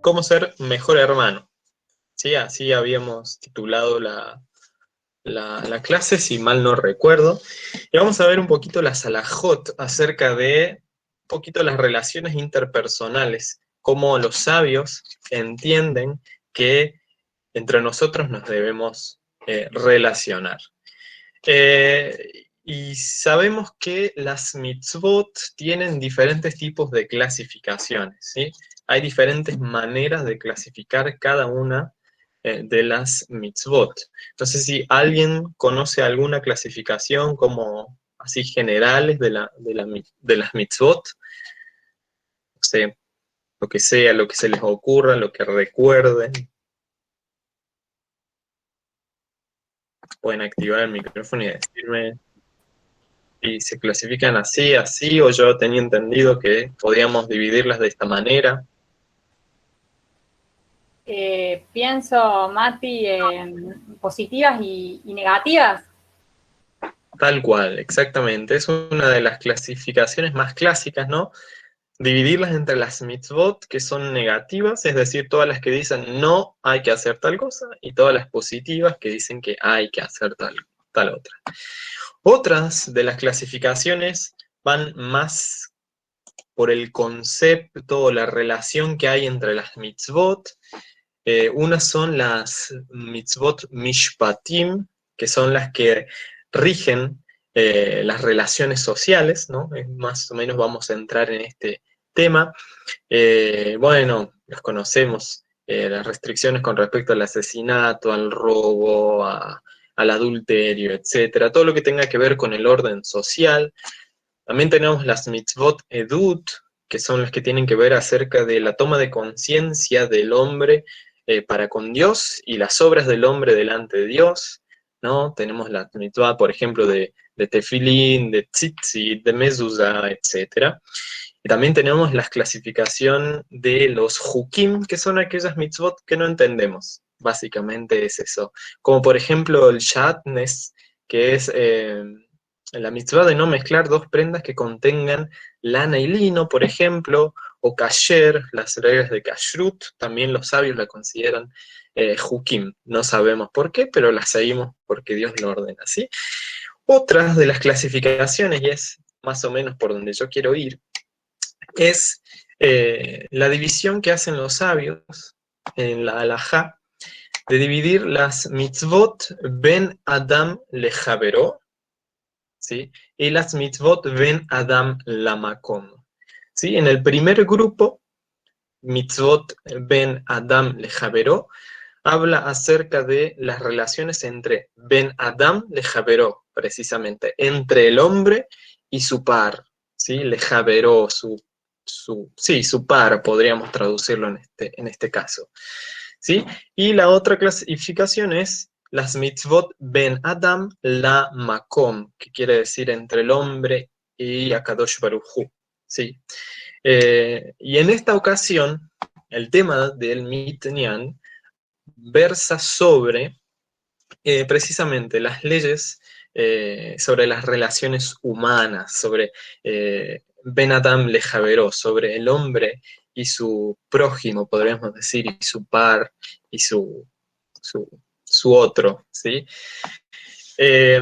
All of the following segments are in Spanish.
cómo ser mejor hermano. ¿Sí? Así habíamos titulado la clase, si mal no recuerdo. Y vamos a ver un poquito la salahot acerca de un poquito las relaciones interpersonales, cómo los sabios entienden que entre nosotros nos debemos relacionar. Y sabemos que las mitzvot tienen diferentes tipos de clasificaciones, ¿sí? Hay diferentes maneras de clasificar cada una de las mitzvot. No sé si alguien conoce alguna clasificación como así generales de las mitzvot. No sé, lo que sea, lo que se les ocurra, lo que recuerden. Pueden activar el micrófono y decirme si se clasifican así, así, o yo tenía entendido que podíamos dividirlas de esta manera. Pienso, Mati, en positivas y negativas. Tal cual, exactamente. Es una de las clasificaciones más clásicas, ¿no? Dividirlas entre las mitzvot que son negativas, es decir, todas las que dicen no hay que hacer tal cosa, y todas las positivas que dicen que hay que hacer tal otra. Otras de las clasificaciones van más por el concepto o la relación que hay entre las mitzvot. Unas son las mitzvot mishpatim, que son las que rigen las relaciones sociales, ¿no? Más o menos vamos a entrar en este tema. Bueno, las conocemos, las restricciones con respecto al asesinato, al robo, al adulterio, etcétera, todo lo que tenga que ver con el orden social. También tenemos las mitzvot edut, que son las que tienen que ver acerca de la toma de conciencia del hombre para con Dios y las obras del hombre delante de Dios, ¿no? Tenemos la mitzvah, por ejemplo, de tefilín, de tzitzit, de mezuzá, etc. Y también tenemos la clasificación de los hukim, que son aquellas mitzvot que no entendemos. Básicamente es eso. Como por ejemplo el shatnes, que es la mitzvah de no mezclar dos prendas que contengan lana y lino, por ejemplo, o kasher, las reglas de kashrut, también los sabios la consideran hukim. No sabemos por qué, pero la seguimos porque Dios lo ordena, ¿sí? Otras de las clasificaciones, y es más o menos por donde yo quiero ir, es la división que hacen los sabios en la halajá, de dividir las mitzvot ben Adam lejaveró, ¿sí? Y las mitzvot ben Adam lamakom. ¿Sí? En el primer grupo, mitzvot ben Adam lejaveró, habla acerca de las relaciones entre ben Adam lejaveró, precisamente, entre el hombre y su par, ¿sí? Lejaveró, su par, podríamos traducirlo en este caso, ¿sí? Y la otra clasificación es las mitzvot ben Adam la makom, que quiere decir entre el hombre y Akadosh Baruj Hu, ¿sí? Y en esta ocasión, el tema del Mitnian versa sobre precisamente las leyes sobre las relaciones humanas, sobre Ben Adam Lejaveró, sobre el hombre y su prójimo, podríamos decir, y su par, y su, su otro, ¿sí? Eh,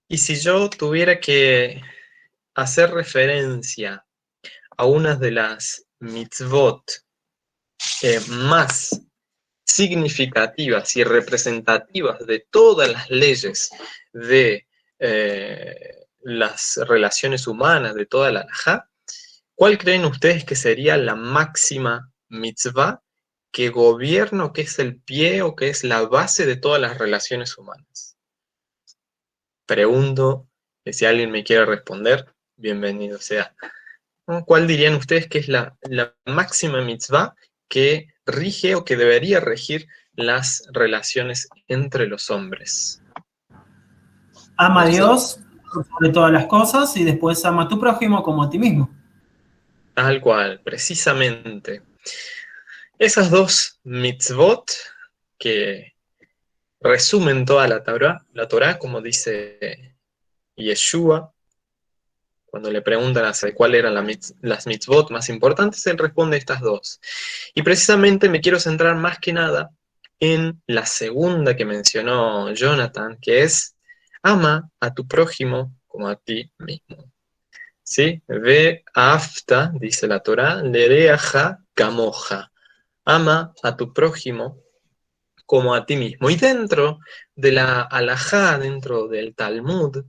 y si yo tuviera que hacer referencia a una de las mitzvot más significativas y representativas de todas las leyes de las relaciones humanas, de toda la halajá, ¿cuál creen ustedes que sería la máxima mitzvah que gobierna o que es el pie o que es la base de todas las relaciones humanas? Pregunto, si alguien me quiere responder, bienvenido sea. ¿Cuál dirían ustedes que es la máxima mitzvah que rige o que debería regir las relaciones entre los hombres? Ama No a sé. Dios sobre todas las cosas y después ama a tu prójimo como a ti mismo. Tal cual, precisamente. Esas dos mitzvot que resumen toda la Torah, como dice Yeshua, Cuando le preguntan cuáles eran las mitzvot más importantes, él responde estas dos. Y precisamente me quiero centrar más que nada en la segunda que mencionó Jonathan, que es ama a tu prójimo como a ti mismo. ¿Sí? Ve afta, dice la Torá, lereaja kamoja. Ama a tu prójimo como a ti mismo. Y dentro de la halajá, dentro del Talmud,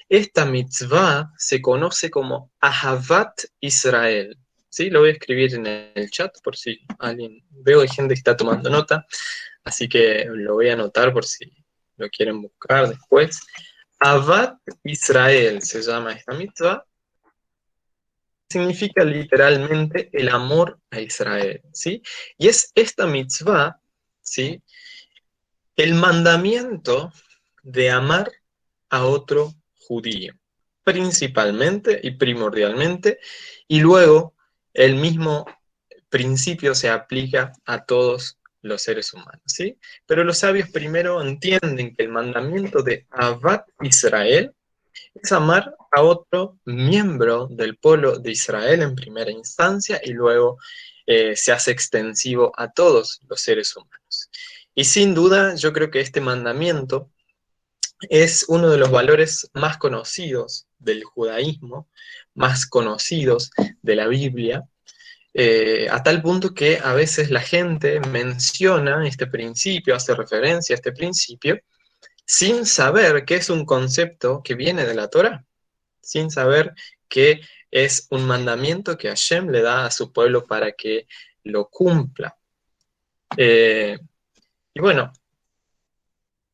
esta mitzvah se conoce como Ahavat Israel. ¿Sí? Lo voy a escribir en el chat por si alguien... Veo que hay gente que está tomando nota, así que lo voy a anotar por si lo quieren buscar después. Ahavat Israel se llama esta mitzvah. Significa literalmente el amor a Israel, ¿sí? Y es esta mitzvah, ¿sí?, el mandamiento de amar a otro judío, principalmente y primordialmente, y luego el mismo principio se aplica a todos los seres humanos, ¿sí? Pero los sabios primero entienden que el mandamiento de Ahavat Israel es amar a otro miembro del pueblo de Israel en primera instancia y luego se hace extensivo a todos los seres humanos. Y sin duda, yo creo que este mandamiento es uno de los valores más conocidos del judaísmo, más conocidos de la Biblia, a tal punto que a veces la gente menciona este principio, hace referencia a este principio, sin saber que es un concepto que viene de la Torá, sin saber que es un mandamiento que Hashem le da a su pueblo para que lo cumpla. Y bueno,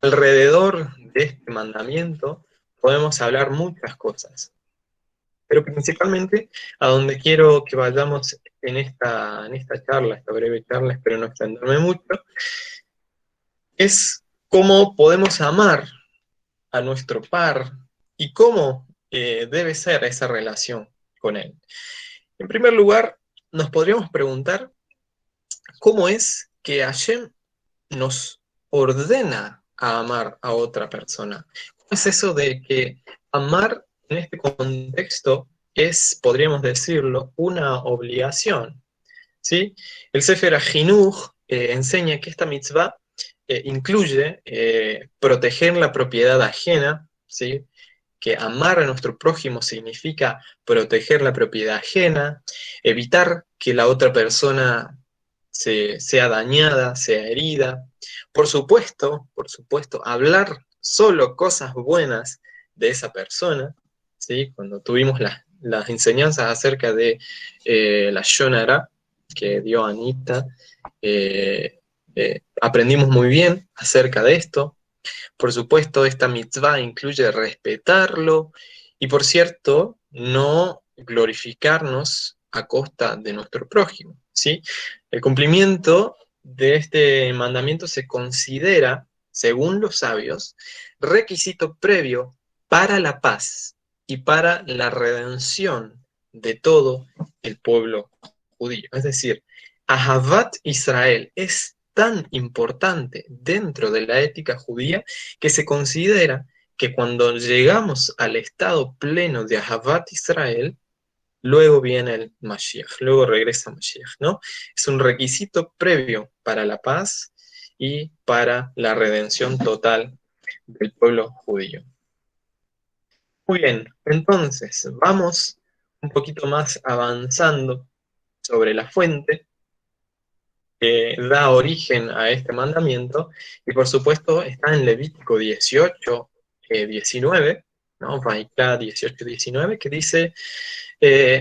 alrededor de este mandamiento podemos hablar muchas cosas, pero principalmente a donde quiero que vayamos en esta charla, esta breve charla, espero no extenderme mucho, es cómo podemos amar a nuestro par y cómo debe ser esa relación con él. En primer lugar, nos podríamos preguntar cómo es que Hashem nos ordena a amar a otra persona. ¿Cómo es eso de que amar en este contexto es, podríamos decirlo, una obligación? ¿Sí? El Sefer HaChinuch enseña que esta mitzvah incluye proteger la propiedad ajena, ¿sí?, que amar a nuestro prójimo significa proteger la propiedad ajena, evitar que la otra persona sea dañada, sea herida. Por supuesto, hablar solo cosas buenas de esa persona, ¿sí? Cuando tuvimos las enseñanzas acerca de la Shonara que dio Anita, aprendimos muy bien acerca de esto. Por supuesto, esta mitzvah incluye respetarlo y, por cierto, no glorificarnos a costa de nuestro prójimo, ¿sí? El cumplimiento de este mandamiento se considera, según los sabios, requisito previo para la paz y para la redención de todo el pueblo judío. Es decir, Ahavat Israel es tan importante dentro de la ética judía que se considera que cuando llegamos al estado pleno de Ahavat Israel, luego viene el Mashiach, luego regresa Mashiach, ¿no? Es un requisito previo para la paz y para la redención total del pueblo judío. Muy bien, entonces vamos un poquito más avanzando sobre la fuente que da origen a este mandamiento, y por supuesto está en Levítico 18, 19, ¿no? Vaikra 18, 19, que dice,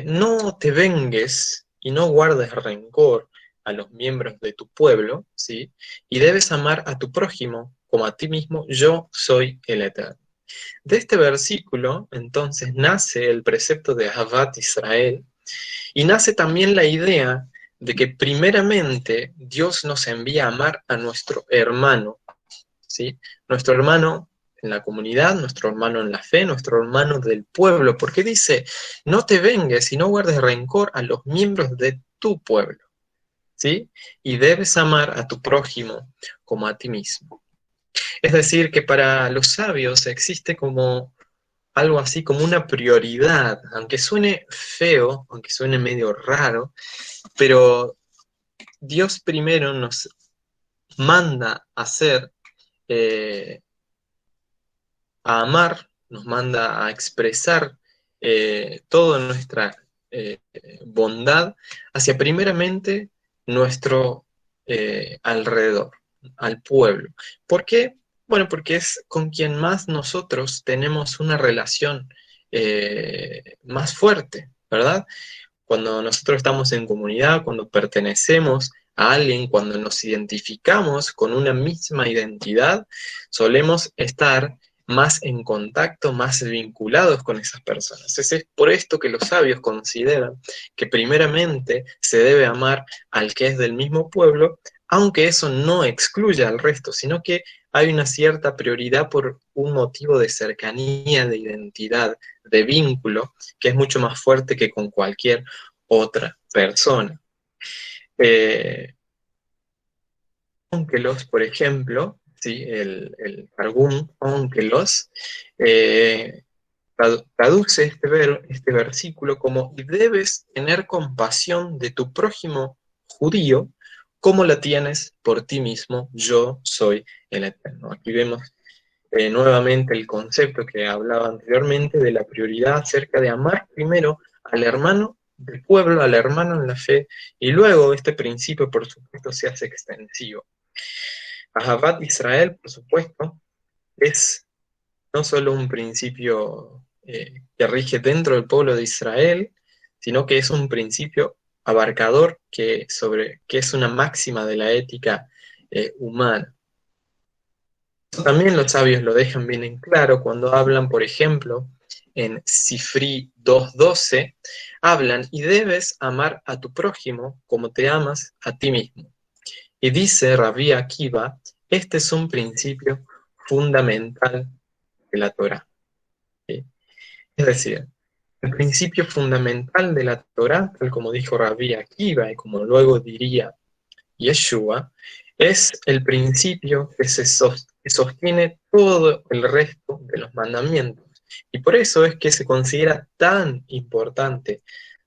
no te vengues y no guardes rencor a los miembros de tu pueblo, ¿sí? Y debes amar a tu prójimo como a ti mismo, yo soy el Eterno. De este versículo, entonces, nace el precepto de Ahavat Israel, y nace también la idea de que primeramente Dios nos envía a amar a nuestro hermano, ¿sí? Nuestro hermano en la comunidad, nuestro hermano en la fe, nuestro hermano del pueblo, porque dice, no te vengues y no guardes rencor a los miembros de tu pueblo, ¿sí? Y debes amar a tu prójimo como a ti mismo. Es decir, que para los sabios existe como algo así como una prioridad, aunque suene feo, aunque suene medio raro, pero Dios primero nos manda a hacer, a amar, nos manda a expresar toda nuestra bondad hacia primeramente nuestro alrededor, al pueblo. ¿Por qué? Bueno, porque es con quien más nosotros tenemos una relación más fuerte, ¿verdad? Cuando nosotros estamos en comunidad, cuando pertenecemos a alguien, cuando nos identificamos con una misma identidad, solemos estar más en contacto, más vinculados con esas personas. Es por esto que los sabios consideran que primeramente se debe amar al que es del mismo pueblo, aunque eso no excluya al resto, sino que hay una cierta prioridad por un motivo de cercanía, de identidad, de vínculo, que es mucho más fuerte que con cualquier otra persona. Onkelos, por ejemplo, ¿sí? El Targum Onkelos traduce este versículo como: y debes tener compasión de tu prójimo judío como la tienes por ti mismo, yo soy el Eterno. Aquí vemos nuevamente el concepto que hablaba anteriormente de la prioridad acerca de amar primero al hermano del pueblo, al hermano en la fe, y luego este principio, por supuesto, se hace extensivo. Ahavat Israel, por supuesto, es no solo un principio que rige dentro del pueblo de Israel, sino que es un principio abarcador que es una máxima de la ética humana. También los sabios lo dejan bien en claro cuando hablan, por ejemplo, en Sifrí 2:12, hablan: y debes amar a tu prójimo como te amas a ti mismo. Y dice Rabbi Akiva, este es un principio fundamental de la Torá. ¿Sí? Es decir, el principio fundamental de la Torá, tal como dijo Rabbi Akiva y como luego diría Yeshua, es el principio que sostiene todo el resto de los mandamientos. Y por eso es que se considera tan importante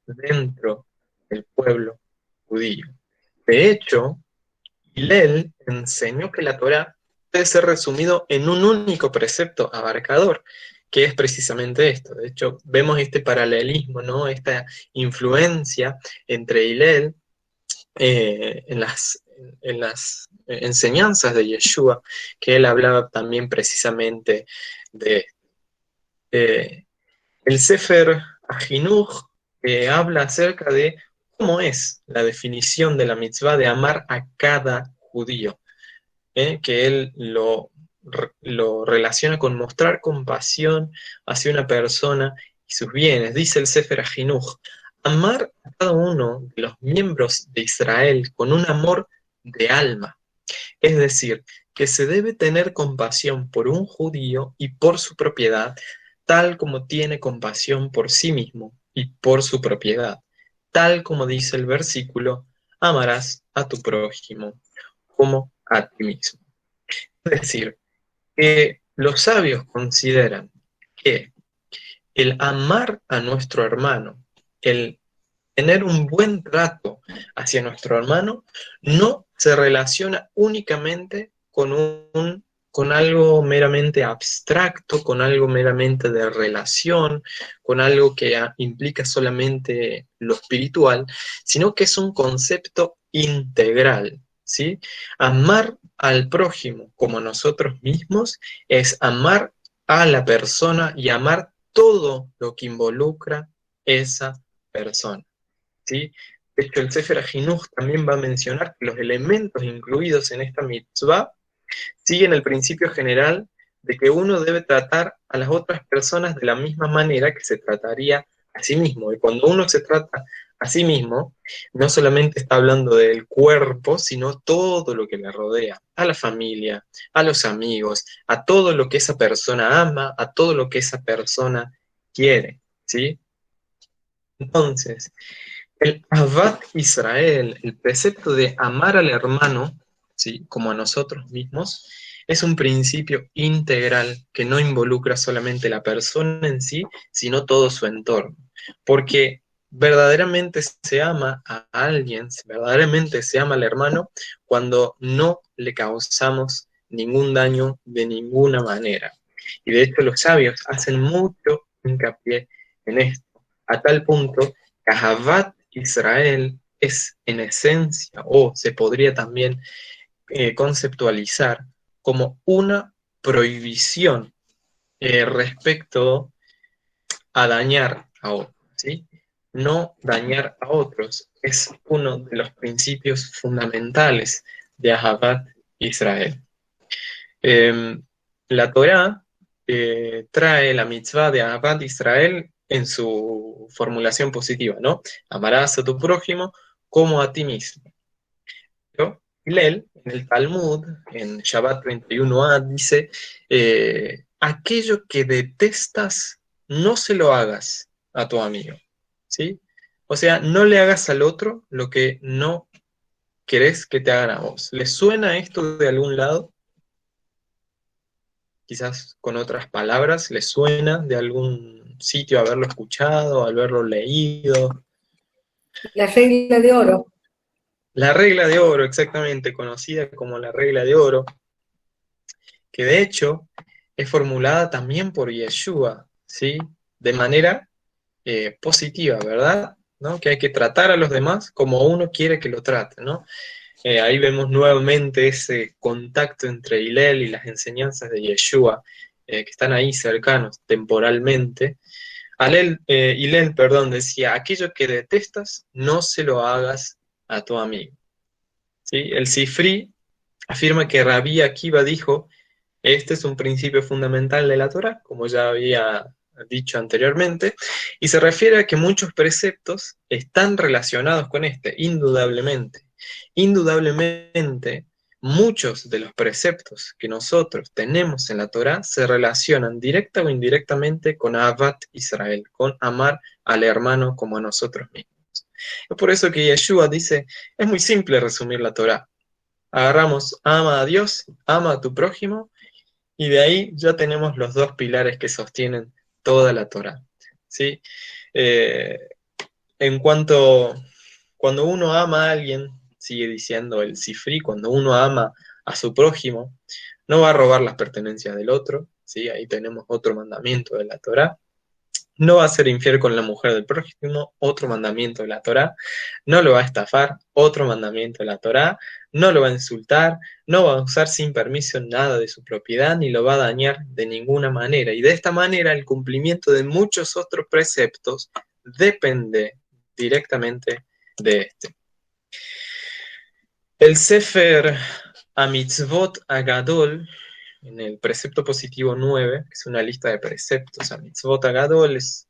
dentro del pueblo judío. De hecho, Hillel enseñó que la Torá puede ser resumido en un único precepto abarcador, que es precisamente esto. De hecho, vemos este paralelismo, ¿no? Esta influencia entre Hillel en las enseñanzas de Yeshua, que él hablaba también precisamente de el Sefer Ajinuj, que habla acerca de cómo es la definición de la mitzvah de amar a cada judío, que él lo relaciona con mostrar compasión hacia una persona y sus bienes. Dice el Sefer Ajinuj: amar a cada uno de los miembros de Israel con un amor de alma. Es decir, que se debe tener compasión por un judío y por su propiedad, tal como tiene compasión por sí mismo y por su propiedad. Tal como dice el versículo: amarás a tu prójimo como a ti mismo. Es decir, que los sabios consideran que el amar a nuestro hermano, el tener un buen trato hacia nuestro hermano, no se relaciona únicamente con algo meramente abstracto, con algo meramente de relación, con algo que implica solamente lo espiritual, sino que es un concepto integral, ¿sí? Amar al prójimo como nosotros mismos es amar a la persona y amar todo lo que involucra esa persona. ¿Sí? De hecho, el Sefer Ajinuj también va a mencionar que los elementos incluidos en esta mitzvah siguen el principio general de que uno debe tratar a las otras personas de la misma manera que se trataría a sí mismo. Y cuando uno se trata a sí mismo, no solamente está hablando del cuerpo, sino todo lo que le rodea, a la familia, a los amigos, a todo lo que esa persona ama, a todo lo que esa persona quiere, ¿sí? Entonces, el Ahavat Israel, el precepto de amar al hermano, ¿sí?, como a nosotros mismos, es un principio integral que no involucra solamente la persona en sí, sino todo su entorno. Porque verdaderamente se ama a alguien, verdaderamente se ama al hermano, cuando no le causamos ningún daño de ninguna manera. Y de hecho los sabios hacen mucho hincapié en esto, a tal punto que Ahavat Israel es en esencia, o se podría también conceptualizar como una prohibición respecto a dañar a otros, ¿sí? No dañar a otros es uno de los principios fundamentales de Ahavat Israel. La Torá trae la mitzvah de Ahavat Israel en su formulación positiva, ¿no? Amarás a tu prójimo como a ti mismo. Pero Hillel, en el Talmud, en Shabbat 31a, dice, aquello que detestas, no se lo hagas a tu amigo, ¿sí? O sea, no le hagas al otro lo que no querés que te hagan a vos. ¿Les suena esto de algún lado? Quizás con otras palabras, ¿les suena de algún sitio haberlo escuchado, haberlo leído? La regla de oro. La regla de oro, exactamente, conocida como la regla de oro, que de hecho es formulada también por Yeshua, ¿sí? De manera positiva, ¿verdad? ¿No? Que hay que tratar a los demás como uno quiere que lo traten, ¿no? Ahí vemos nuevamente ese contacto entre Hillel y las enseñanzas de Yeshua, que están ahí cercanos temporalmente. Hillel, perdón, decía, aquello que detestas, no se lo hagas a tu amigo. ¿Sí? El Sifri afirma que Rabí Akiva dijo, este es un principio fundamental de la Torá, como ya había dicho anteriormente, y se refiere a que muchos preceptos están relacionados con este, indudablemente. Indudablemente, muchos de los preceptos que nosotros tenemos en la Torá se relacionan directa o indirectamente con Ahavat Israel, con amar al hermano como a nosotros mismos. Es por eso que Yeshua dice, es muy simple resumir la Torá. Agarramos, ama a Dios, ama a tu prójimo, y de ahí ya tenemos los dos pilares que sostienen toda la Torá, ¿sí? Eh, cuando uno ama a alguien, sigue diciendo el Sifri, cuando uno ama a su prójimo, no va a robar las pertenencias del otro, ¿sí? Ahí tenemos otro mandamiento de la Torá. No va a ser infiel con la mujer del prójimo, otro mandamiento de la Torá. No lo va a estafar, otro mandamiento de la Torá. No lo va a insultar, no va a usar sin permiso nada de su propiedad, ni lo va a dañar de ninguna manera. Y de esta manera el cumplimiento de muchos otros preceptos depende directamente de este. El Sefer Amitzvot Agadol, en el precepto positivo 9, que es una lista de preceptos, Amitzvot Agadol es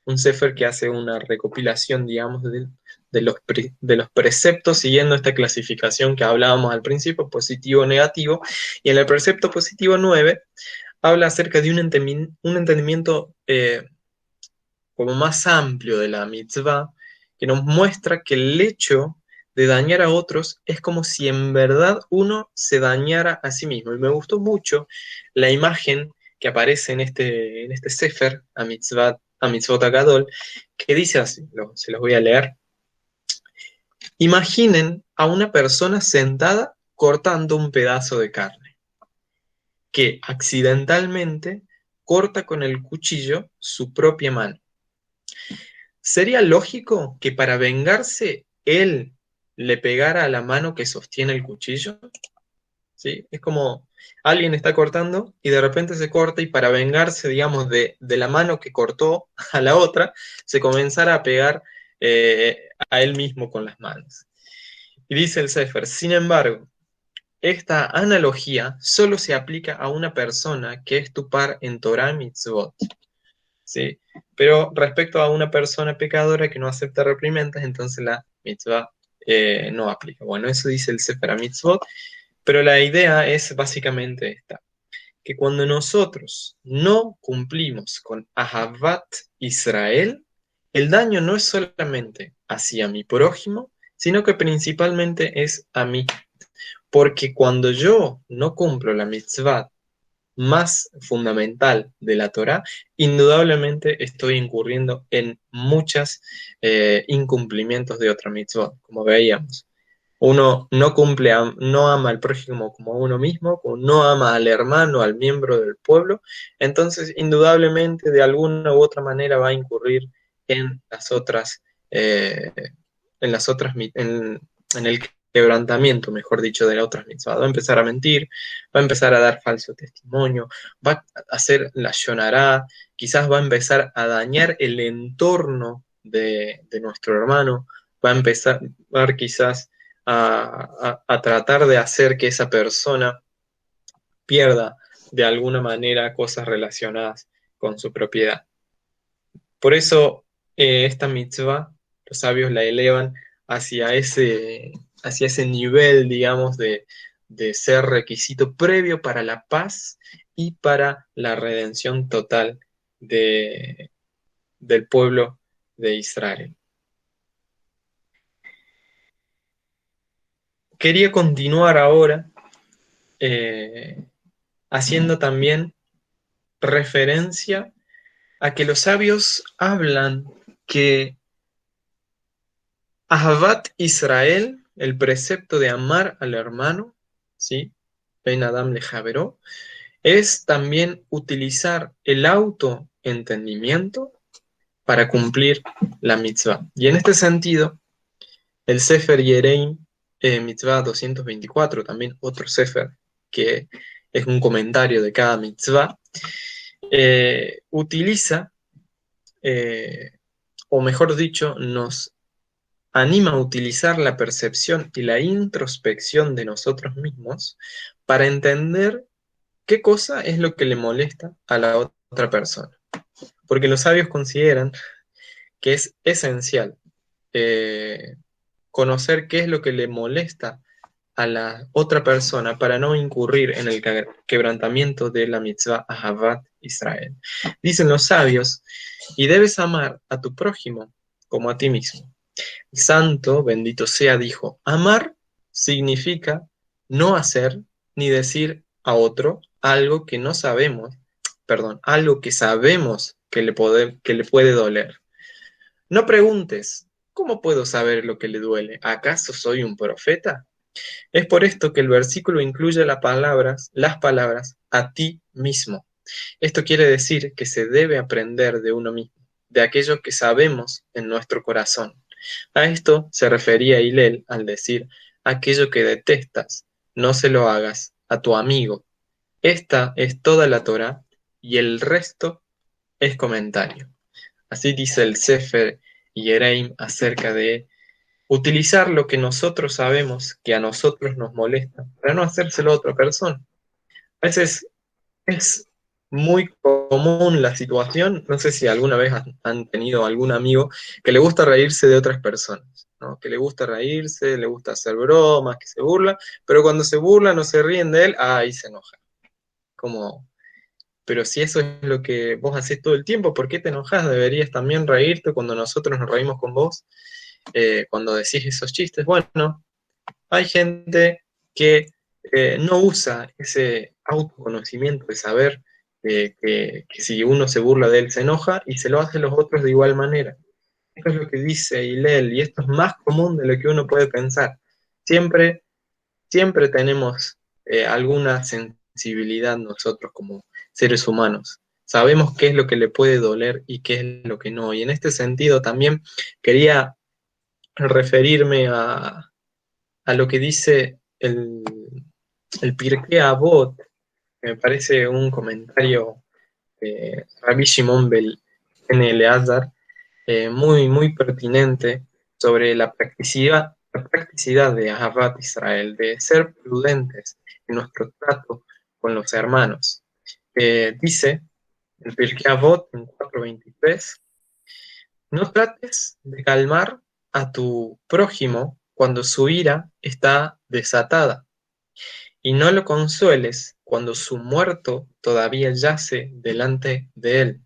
un sefer que hace una recopilación, digamos, de los preceptos siguiendo esta clasificación que hablábamos al principio, positivo-negativo, y en el precepto positivo 9 habla acerca de un entendimiento como más amplio de la mitzvah, que nos muestra que el hecho de dañar a otros es como si en verdad uno se dañara a sí mismo. Y me gustó mucho la imagen que aparece en este sefer, Amitzvot Agadol, que dice así, se los voy a leer. Imaginen a una persona sentada cortando un pedazo de carne, que accidentalmente corta con el cuchillo su propia mano. ¿Sería lógico que para vengarse él le pegara a la mano que sostiene el cuchillo? ¿Sí? Es como alguien está cortando y de repente se corta y para vengarse, digamos, de la mano que cortó a la otra, se comenzara a pegar a él mismo con las manos. Y dice el Sefer, sin embargo, esta analogía solo se aplica a una persona que es tu par en Torah Mitzvot. ¿Sí? Pero respecto a una persona pecadora que no acepta reprimendas, entonces la mitzvah no aplica. Bueno, eso dice el Sefer Mitzvot, pero la idea es básicamente esta, que cuando nosotros no cumplimos con Ahavat Israel, el daño no es solamente hacia mi prójimo, sino que principalmente es a mí. porque cuando yo no cumplo la mitzvah más fundamental de la Torá, indudablemente estoy incurriendo en muchos incumplimientos de otra mitzvah, como veíamos. Uno no cumple, no ama al prójimo como a uno mismo, como no ama al hermano, al miembro del pueblo, entonces indudablemente de alguna u otra manera va a incurrir en eh, en el quebrantamiento, mejor dicho, de las otras mitzvot. Va a empezar a mentir, va a empezar a dar falso testimonio, va a hacer la shonará, quizás va a empezar a dañar el entorno de nuestro hermano, va a empezar quizás a tratar de hacer que esa persona pierda de alguna manera cosas relacionadas con su propiedad. Por eso esta mitzvah, los sabios la elevan hacia ese nivel, digamos, de ser requisito previo para la paz y para la redención total del pueblo de Israel. Quería continuar ahora haciendo también referencia a que los sabios hablan que Ahavat Israel, el precepto de amar al hermano, ¿sí? Ben Adam lejaveró, es también utilizar el autoentendimiento para cumplir la mitzvah. Y en este sentido, el Sefer Yereim, mitzvah 224, también otro Sefer que es un comentario de cada mitzvah, utiliza, o mejor dicho, nos anima a utilizar la percepción y la introspección de nosotros mismos para entender qué cosa es lo que le molesta a la otra persona. Porque los sabios consideran que es esencial conocer qué es lo que le molesta a la otra persona para no incurrir en el quebrantamiento de la mitzvah Ahavat Israel. Dicen los sabios, y debes amar a tu prójimo como a ti mismo. El santo, bendito sea, dijo, amar significa no hacer ni decir a otro algo que no sabemos, perdón, algo que sabemos que le puede doler. No preguntes, ¿cómo puedo saber lo que le duele? ¿Acaso soy un profeta? Es por esto que el versículo incluye las palabras a ti mismo. Esto quiere decir que se debe aprender de uno mismo, de aquello que sabemos en nuestro corazón. A esto se refería Hillel al decir, aquello que detestas, no se lo hagas a tu amigo. Esta es toda la Torá y el resto es comentario. Así dice el Sefer Yereim acerca de utilizar lo que nosotros sabemos que a nosotros nos molesta para no hacérselo a otra persona. A veces es muy común la situación, no sé si alguna vez han tenido algún amigo que le gusta reírse de otras personas, ¿no? Que le gusta reírse, le gusta hacer bromas, que se burla, pero cuando se burla no se ríen de él, ahí se enoja. Como, pero si eso es lo que vos hacés todo el tiempo, ¿por qué te enojas? Deberías también reírte cuando nosotros nos reímos con vos, cuando decís esos chistes. Bueno, hay gente que no usa ese autoconocimiento de saber que si uno se burla de él se enoja y se lo hacen los otros de igual manera. Esto es lo que dice Hillel y esto es más común de lo que uno puede pensar. Siempre tenemos alguna sensibilidad nosotros como seres humanos. Sabemos qué es lo que le puede doler y qué es lo que no. Y en este sentido también quería referirme a lo que dice el Pirkei Avot, que me parece un comentario de Rabbi Shimon ben Eleazar, muy, muy pertinente sobre la practicidad de Ahavat Israel, de ser prudentes en nuestro trato con los hermanos. Dice el Pirkei Avot en 4:23, no trates de calmar a tu prójimo cuando su ira está desatada, y no lo consueles cuando su muerto todavía yace delante de él,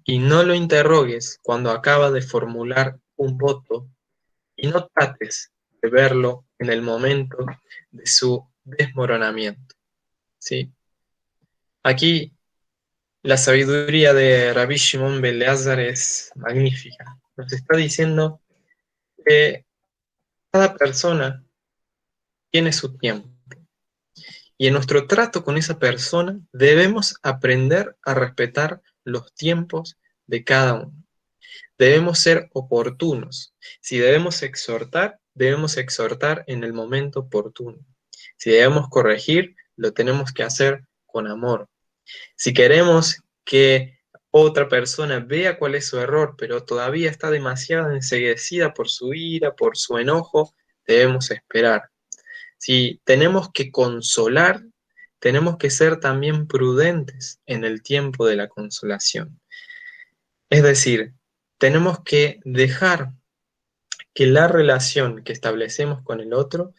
y no lo interrogues cuando acaba de formular un voto, y no trates de verlo en el momento de su desmoronamiento. ¿Sí? Aquí la sabiduría de Rabbi Shimon ben Eleazar es magnífica. Nos está diciendo que cada persona tiene su tiempo. Y en nuestro trato con esa persona debemos aprender a respetar los tiempos de cada uno. Debemos ser oportunos. Si debemos exhortar en el momento oportuno. Si debemos corregir, lo tenemos que hacer con amor. Si queremos que otra persona vea cuál es su error, pero todavía está demasiado enceguecida por su ira, por su enojo, debemos esperar. Si tenemos que consolar, tenemos que ser también prudentes en el tiempo de la consolación. Es decir, tenemos que dejar que la relación que establecemos con el otro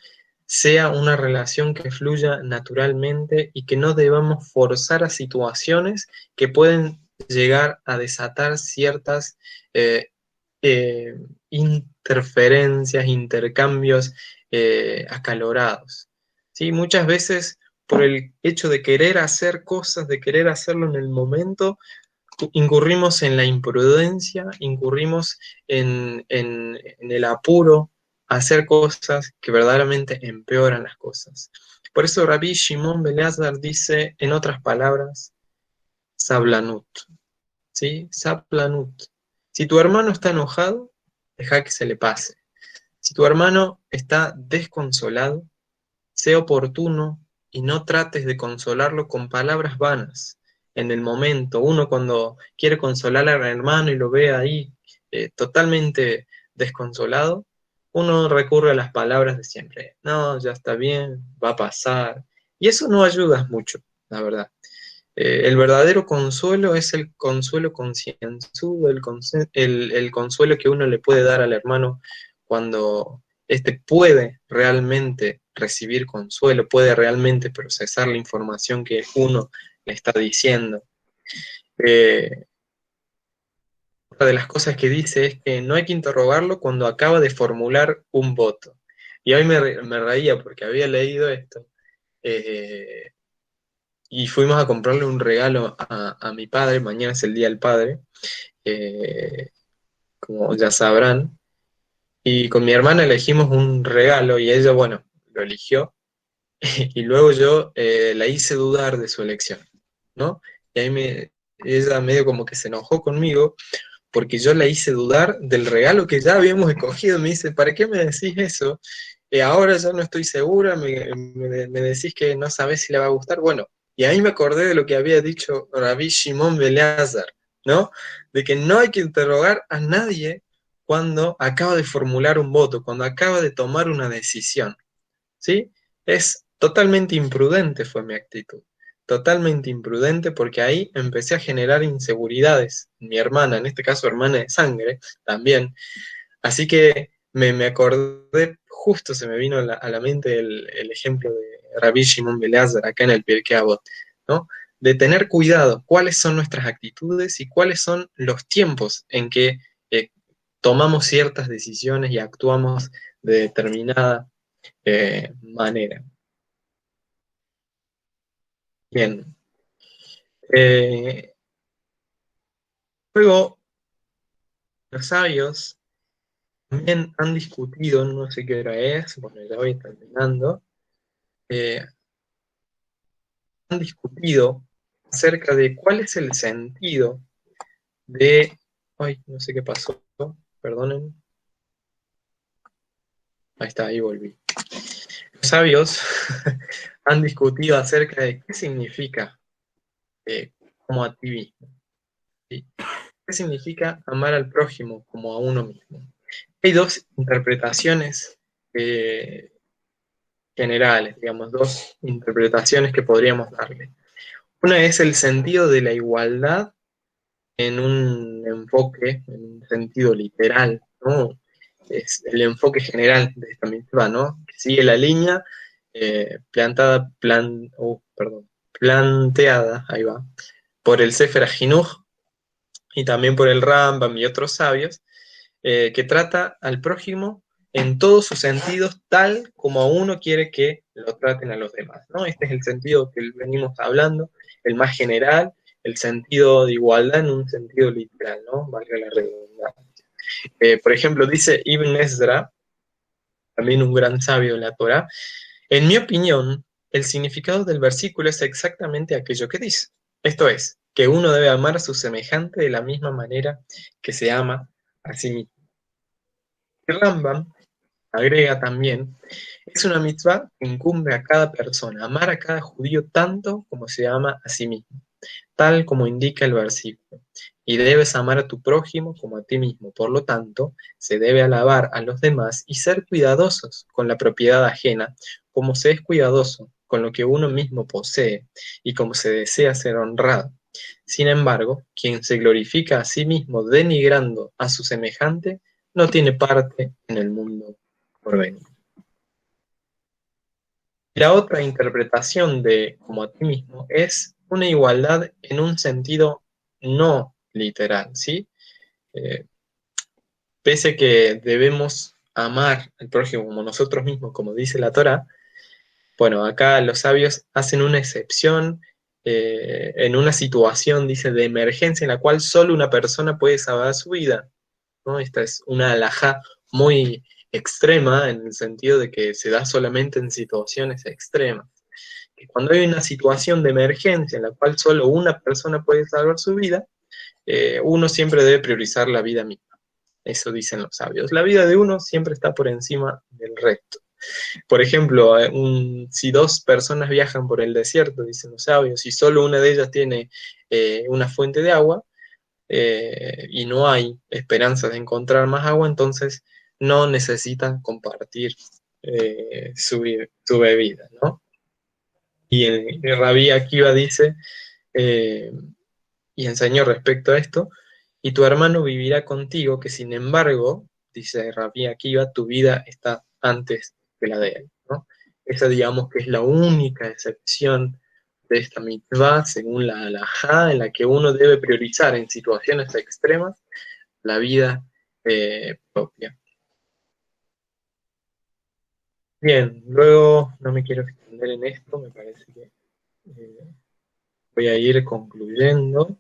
sea una relación que fluya naturalmente y que no debamos forzar a situaciones que pueden llegar a desatar ciertas interferencias, intercambios acalorados. ¿Sí? Muchas veces por el hecho de querer hacer cosas, de querer hacerlo en el momento, incurrimos en la imprudencia, incurrimos en el apuro a hacer cosas que verdaderamente empeoran las cosas. Por eso Rabbi Shimon ben Eleazar dice, en otras palabras, sablanut. ¿Sí? Sablanut. Si tu hermano está enojado, deja que se le pase. Si tu hermano está desconsolado, sé oportuno y no trates de consolarlo con palabras vanas. En el momento, uno cuando quiere consolar al hermano y lo ve ahí totalmente desconsolado, uno recurre a las palabras de siempre. No, ya está bien, va a pasar. Y eso no ayuda mucho, la verdad. El verdadero consuelo es el consuelo concienzudo, el consuelo que uno le puede dar al hermano cuando éste puede realmente recibir consuelo, puede realmente procesar la información que uno le está diciendo. Otra de las cosas que dice es que no hay que interrogarlo cuando acaba de formular un voto. Y hoy me reía porque había leído esto. Y fuimos a comprarle un regalo a mi padre, mañana es el Día del Padre, como ya sabrán, y con mi hermana elegimos un regalo y ella, bueno, lo eligió, y luego yo la hice dudar de su elección, ¿no? Y ahí ella medio como que se enojó conmigo porque yo la hice dudar del regalo que ya habíamos escogido. Me dice, ¿para qué me decís eso? Ahora ya no estoy segura, me decís que no sabés si le va a gustar. Bueno, y ahí me acordé de lo que había dicho Rabbi Shimon ben Eleazar, ¿no? De que no hay que interrogar a nadie cuando acaba de formular un voto, cuando acaba de tomar una decisión, ¿sí? Es totalmente imprudente fue mi actitud. Totalmente imprudente porque ahí empecé a generar inseguridades. Mi hermana, en este caso hermana de sangre, también. Así que me acordé, justo se me vino a la mente el ejemplo de Rabbi Shimon ben Eleazar acá en el Pirkei Avot, ¿no? De tener cuidado, cuáles son nuestras actitudes y cuáles son los tiempos en que tomamos ciertas decisiones y actuamos de determinada manera. Bien. Luego, los sabios también han discutido, no sé qué hora es, bueno, ya voy terminando, han discutido acerca de cuál es el sentido de... Ay, no sé qué pasó, perdonen. Ahí está, ahí volví. Los sabios han discutido acerca de qué significa como activismo. ¿Sí? ¿Qué significa amar al prójimo como a uno mismo? Hay dos interpretaciones generales, digamos, dos interpretaciones que podríamos darle. Una es el sentido de la igualdad en un enfoque, en un sentido literal, ¿no? Es el enfoque general de esta mitzvah, ¿no? Que sigue la línea planteada, ahí va, por el Sefer HaJinuj y también por el Rambam y otros sabios, que trata al prójimo en todos sus sentidos, tal como uno quiere que lo traten a los demás, ¿no? Este es el sentido que venimos hablando, el más general, el sentido de igualdad en un sentido literal, ¿no? Valga la redundancia. Por ejemplo, dice Ibn Ezra, también un gran sabio de la Torá, en mi opinión, el significado del versículo es exactamente aquello que dice. Esto es, que uno debe amar a su semejante de la misma manera que se ama a sí mismo. Y Rambam agrega también, es una mitzvah que incumbe a cada persona, amar a cada judío tanto como se ama a sí mismo, tal como indica el versículo. Y debes amar a tu prójimo como a ti mismo. Por lo tanto, se debe alabar a los demás y ser cuidadosos con la propiedad ajena, como se es cuidadoso con lo que uno mismo posee y como se desea ser honrado. Sin embargo, quien se glorifica a sí mismo denigrando a su semejante, no tiene parte en el mundo por venir. La otra interpretación de como a ti mismo es una igualdad en un sentido no literal, ¿sí? Eh, Pese que debemos amar al prójimo como nosotros mismos, como dice la Torá, bueno, acá los sabios hacen una excepción en una situación, dice, de emergencia en la cual solo una persona puede salvar su vida, ¿no? Esta es una alajá muy extrema en el sentido de que se da solamente en situaciones extremas. Que cuando hay una situación de emergencia en la cual solo una persona puede salvar su vida, uno siempre debe priorizar la vida misma. Eso dicen los sabios. La vida de uno siempre está por encima del resto. Por ejemplo, si dos personas viajan por el desierto, dicen los sabios, y solo una de ellas tiene una fuente de agua, y no hay esperanza de encontrar más agua, entonces no necesitan compartir su bebida, ¿no? Y el Rabí Akiva dice, eh, y enseñó respecto a esto, y tu hermano vivirá contigo, que sin embargo, dice Rabí Akiva, tu vida está antes que la de él, ¿no? Esa digamos que es la única excepción de esta mitzvah, según la halajá, en la que uno debe priorizar en situaciones extremas la vida propia. Bien, luego no me quiero extender en esto, me parece que voy a ir concluyendo.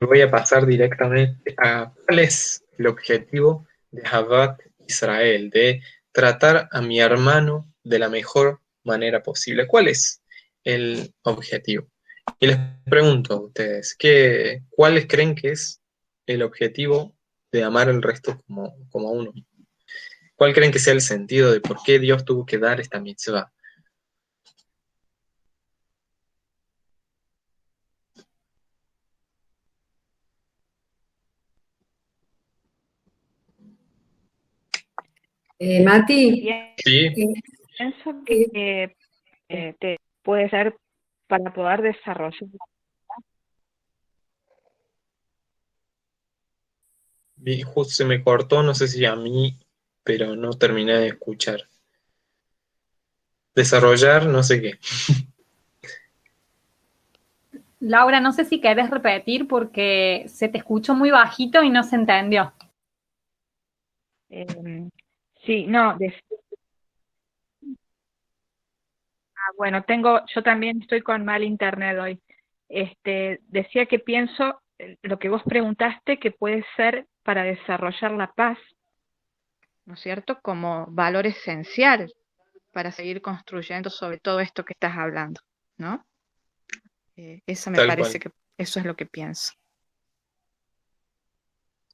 Voy a pasar directamente a cuál es el objetivo de Havat Israel, de tratar a mi hermano de la mejor manera posible. ¿Cuál es el objetivo? Y les pregunto a ustedes, ¿cuáles creen que es el objetivo de amar al resto como a uno mismo? ¿Cuál creen que sea el sentido de por qué Dios tuvo que dar esta mitzvah? Mati, Sí, Pienso que puede ser para poder desarrollar. justo se me cortó, no sé si a mí, pero no terminé de escuchar. Desarrollar, no sé qué. Laura, no sé si querés repetir porque se te escuchó muy bajito y no se entendió. Sí, no, bueno, yo también estoy con mal internet hoy. Decía que pienso, lo que vos preguntaste, que puede ser para desarrollar la paz, ¿no es cierto? Como valor esencial para seguir construyendo sobre todo esto que estás hablando, ¿no? Eso me Tal parece cual. que eso es lo que pienso.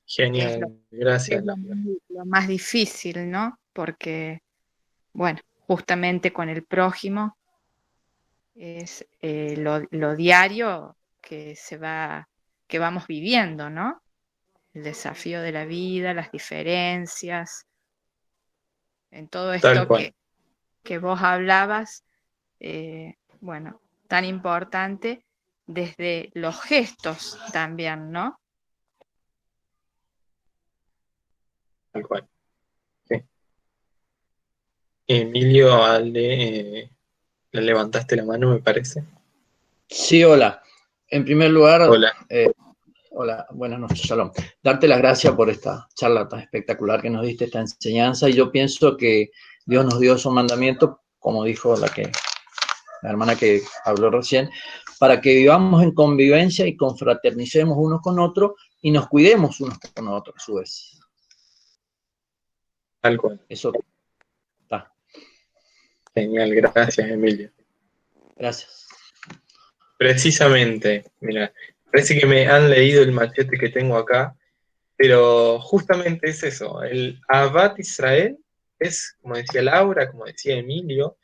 Es Genial, gracias, lo Laura. lo más difícil, ¿no? Porque, bueno, justamente con el prójimo es lo diario que vamos viviendo, ¿no? El desafío de la vida, las diferencias, en todo Tal esto cual, que vos hablabas, bueno, tan importante desde los gestos también, ¿no? tal cual. Sí. Emilio Alde, le levantaste la mano, me parece. Sí, hola. En primer lugar, Hola. Hola, buenas noches, Shalom. Darte las gracias por esta charla tan espectacular que nos diste, esta enseñanza, y yo pienso que Dios nos dio esos mandamientos, como dijo la hermana que habló recién, para que vivamos en convivencia y confraternicemos unos con otros y nos cuidemos unos con otros a su vez. Tal cual. Eso está. Genial, gracias, Emilio. Gracias. Precisamente, mira, parece que me han leído el machete que tengo acá, pero justamente es eso. El Ahavat Israel es, como decía Laura, como decía Emilio,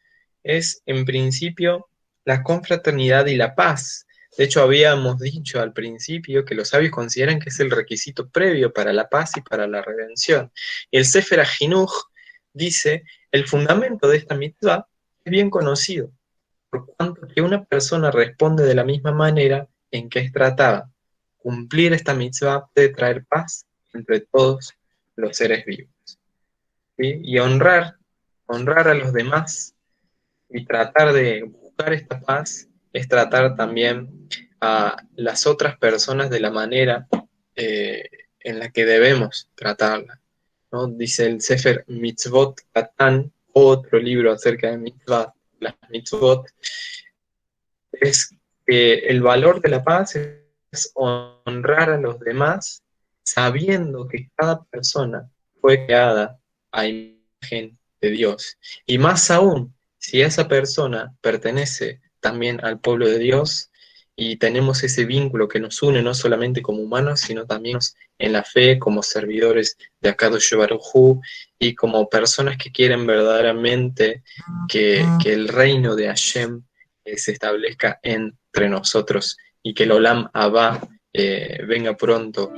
es en principio la confraternidad y la paz. De hecho, habíamos dicho al principio que los sabios consideran que es el requisito previo para la paz y para la redención. Y el Sefer HaJinuch dice, el fundamento de esta mitzvah es bien conocido, por cuanto que una persona responde de la misma manera en que es tratada. Cumplir esta mitzvah puede traer paz entre todos los seres vivos. ¿Sí? Y honrar a los demás y tratar de buscar esta paz es tratar también a las otras personas de la manera en la que debemos tratarla, ¿no? Dice el Sefer Mitzvot Katan, otro libro acerca de mitzvah, las mitzvot, es que el valor de la paz es honrar a los demás sabiendo que cada persona fue creada a imagen de Dios. Y más aún, si esa persona pertenece también al pueblo de Dios y tenemos ese vínculo que nos une no solamente como humanos, sino también en la fe, como servidores de Akadosh Baruj Hu y como personas que quieren verdaderamente que el reino de Hashem se establezca entre nosotros y que el Olam Abba venga pronto